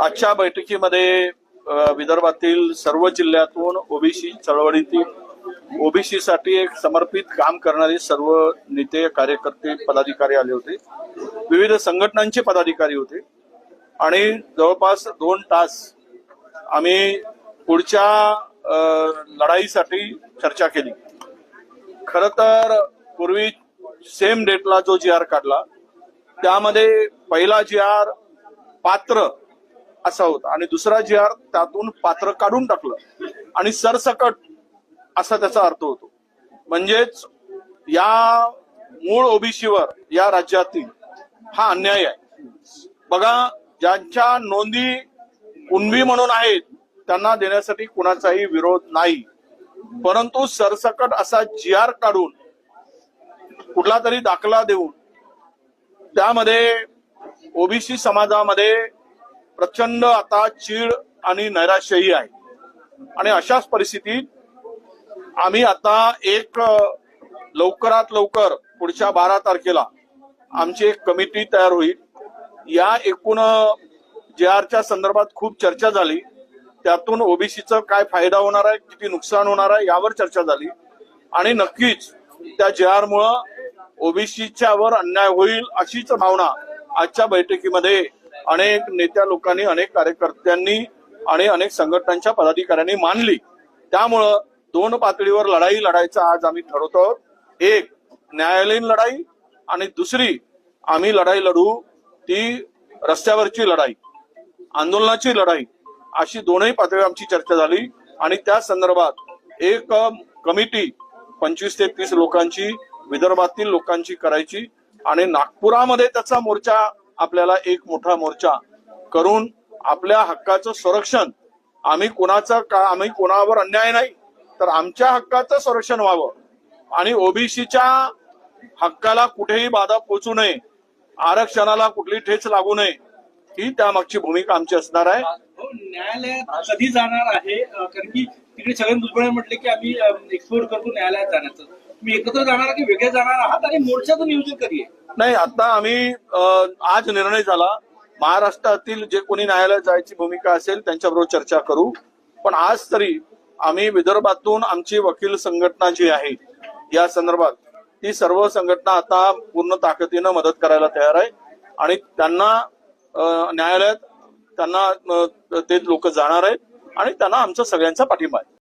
आजच्या बैठकीमध्ये विदर्भातील सर्व जिल्ह्यातून ओबीसी चळवळीतील ओबीसी साठी एक समर्पित काम करणारे सर्व नेते कार्यकर्ते पदाधिकारी आले होते। विविध संघटनांचे पदाधिकारी होते आणि जवळपास 2 तास आम्ही पुढच्या लढाईसाठी चर्चा केली। खरं तर पूर्वी सेम डेटला जो जी आर काढला त्यामध्ये पहिला जी आर पात्र असा होता आणि दुसरा जी आर त्यातून पात्र काढून टाकलं आणि सरसकट असा त्याचा अर्थ होतो। म्हणजेच या मूळ ओबीसीवर या राज्यातील हा अन्याय आहे। बघा, ज्यांच्या नोंदी कुणबी म्हणून आहेत त्यांना देण्यासाठी कुणाचाही विरोध नाही, परंतु सरसकट असा जी आर काढून कुठला तरी दाखला देऊन त्यामध्ये ओबीसी समाजामध्ये प्रचंड आता चीड आणि नैराश्यही आहे। आणि अशाच परिस्थितीत आम्ही आता एक लवकरात लवकर पुढच्या 12 तारखेला आमची एक कमिटी तयार होईल। या एकूण जे आरच्या संदर्भात खूप चर्चा झाली, त्यातून ओबीसीचा काय फायदा होणार आहे, किती नुकसान होणार आहे यावर चर्चा झाली आणि नक्कीच त्या जे आर मुळे ओबीसीच्या वर अन्याय होईल अशीच भावना आजच्या बैठकीमध्ये अनेक नेत्या लोकांनी, अनेक कार्यकर्त्यांनी आणि अनेक संघटनांच्या पदाधिकाऱ्यांनी मानली। त्यामुळं 2 पातळीवर लढाई लढायचा आज आम्ही ठरवतो आहोत। एक न्यायालयीन लढाई आणि दुसरी आम्ही लढाई लढू ती रस्त्यावरची लढाई, आंदोलनाची लढाई, अशी दोनही पातळीवर आमची चर्चा झाली आणि त्या संदर्भात एक कमिटी 25 ते 30 लोकांची विदर्भातील लोकांची करायची आणि नागपुरामध्ये त्याचा मोर्चा, आपल्याला एक मोठा मोर्चा करून आपल्या हक्काचं संरक्षण, आम्ही कोणावर अन्याय नाही तर आमच्या हक्काचं संरक्षण व्हावं आणि ओबीसीच्या हक्काला कुठेही बाधा पोहोचू नये, आरक्षणाला कुठली ठेच लागू नये, ही त्यामागची भूमिका आमची असणार आहे। न्यायालयात कधी जाणार आहे? कारण की तिकडे छगन भुजबळ म्हटले की आम्ही एक्सप्लोर करतो न्यायालयात जाण्याचं। तुम्ही एकत्र जाणार की वेगळे जाणार आहात आणि मोर्चाचं नियोजन कधी आहे? नाही, आता आम्ही आज निर्णय झाला, महाराष्ट्रातील जे कोणी न्यायालयात जायची भूमिका असेल त्यांच्याबरोबर चर्चा करू। पण आज तरी आम्ही विदर्भातून आमची वकील संघटना जी आहे या संदर्भात ती सर्व संघटना आता पूर्ण ताकदीनं मदत करायला तयार आहे आणि त्यांना न्यायालयात त्यांना ते लोक जाणार आहेत आणि त्यांना आमचा सगळ्यांचा पाठिंबा आहे।